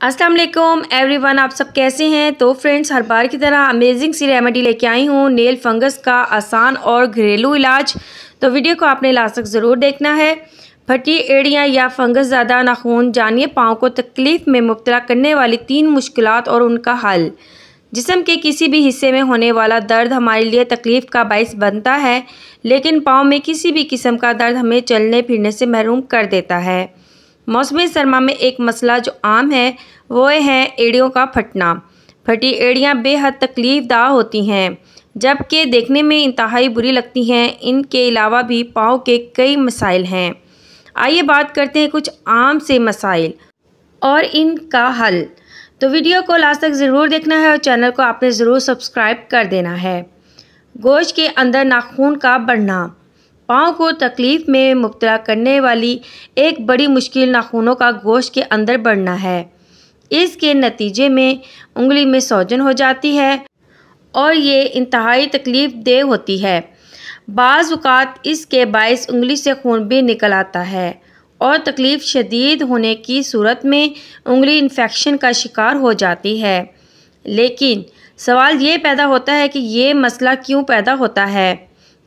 अस्सलाम वालेकुम एवरीवन, आप सब कैसे हैं। तो फ्रेंड्स, हर बार की तरह अमेजिंग सी रेमेडी लेके आई हूँ नेल फंगस का आसान और घरेलू इलाज। तो वीडियो को आपने लास्ट तक ज़रूर देखना है। फटी एड़ियाँ या फंगस ज़्यादा नाखून, जानिए पाँव को तकलीफ़ में मुब्तला करने वाली 3 मुश्किलात और उनका हल। जिस्म के किसी भी हिस्से में होने वाला दर्द हमारे लिए तकलीफ़ का बाइस बनता है, लेकिन पाँव में किसी भी किस्म का दर्द हमें चलने फिरने से महरूम कर देता है। मौसमी सरमा में एक मसला जो आम है वो है एड़ियों का फटना। फटी एड़ियाँ बेहद तकलीफ़दा होती हैं, जबकि देखने में इंतहाई बुरी लगती हैं। इनके अलावा भी पाँव के कई मसाइल हैं। आइए बात करते हैं कुछ आम से मसाइल और इनका हल। तो वीडियो को लास्ट तक ज़रूर देखना है और चैनल को आपने ज़रूर सब्सक्राइब कर देना है। गोश्त के अंदर नाखून का बढ़ना। पाँव को तकलीफ़ में मुब्तला करने वाली एक बड़ी मुश्किल नाखूनों का गोश्त के अंदर बढ़ना है। इसके नतीजे में उंगली में सूजन हो जाती है और ये इंतहाई तकलीफ़ देह होती है। बाज़ औक़ात इसके बायस उंगली से खून भी निकल आता है और तकलीफ़ शदीद होने की सूरत में उंगली इन्फेक्शन का शिकार हो जाती है। लेकिन सवाल ये पैदा होता है कि ये मसला क्यों पैदा होता है।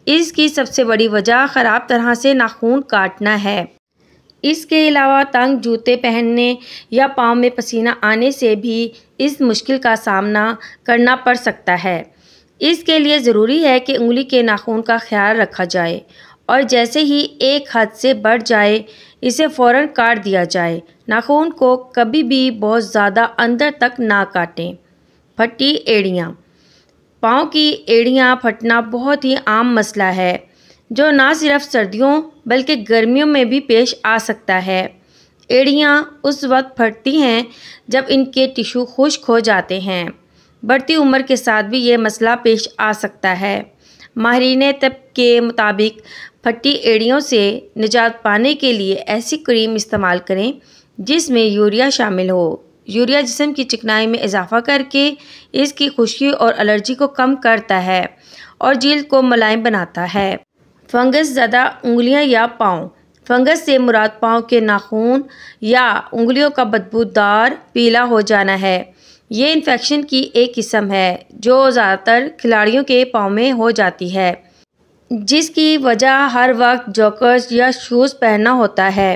इसकी सबसे बड़ी वजह ख़राब तरह से नाखून काटना है। इसके अलावा तंग जूते पहनने या पाँव में पसीना आने से भी इस मुश्किल का सामना करना पड़ सकता है। इसके लिए ज़रूरी है कि उंगली के नाखून का ख्याल रखा जाए और जैसे ही एक हद से बढ़ जाए इसे फ़ौरन काट दिया जाए। नाखून को कभी भी बहुत ज़्यादा अंदर तक ना काटें। फटी एड़ियाँ। पाँव की एड़ियाँ फटना बहुत ही आम मसला है, जो ना सिर्फ सर्दियों बल्कि गर्मियों में भी पेश आ सकता है। एड़ियाँ उस वक्त फटती हैं जब इनके टिश्यू खुश्क हो जाते हैं। बढ़ती उम्र के साथ भी ये मसला पेश आ सकता है। माहिरीन तिब के मुताबिक फटी एड़ियों से निजात पाने के लिए ऐसी क्रीम इस्तेमाल करें जिसमें यूरिया शामिल हो। यूरिया जिस्म की चिकनाई में इजाफ़ा करके इसकी खुश्की और एलर्जी को कम करता है और जल्द को मुलायम बनाता है। फंगस ज़्यादा उंगलियां या पाँव। फंगस से मुराद पाँव के नाखून या उंगलियों का बदबूदार पीला हो जाना है। ये इन्फेक्शन की एक किस्म है जो ज़्यादातर खिलाड़ियों के पाँव में हो जाती है, जिसकी वजह हर वक्त जॉकर्स या शूज़ पहनना होता है।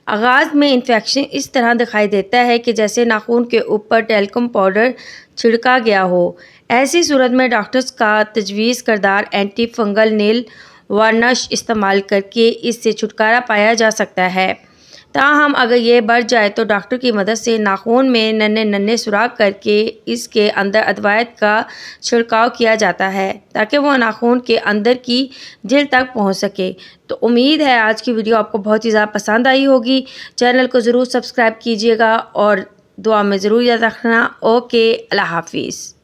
आगाज़ में इन्फेक्शन इस तरह दिखाई देता है कि जैसे नाखून के ऊपर टेल्कम पाउडर छिड़का गया हो। ऐसी सूरत में डॉक्टर्स का तजवीज़ करदार एंटी फंगल नेल वार्निश इस्तेमाल करके इससे छुटकारा पाया जा सकता है। ताहम अगर ये बढ़ जाए तो डॉक्टर की मदद से नाखून में नन्हे नन्हे सुराख करके इसके अंदर अदवायत का छिड़काव किया जाता है ताकि वह नाखून के अंदर की जिल्द तक पहुंच सके। तो उम्मीद है आज की वीडियो आपको बहुत ही ज़्यादा पसंद आई होगी। चैनल को ज़रूर सब्सक्राइब कीजिएगा और दुआ में ज़रूर याद रखना। ओके, अल्लाह हाफिज़।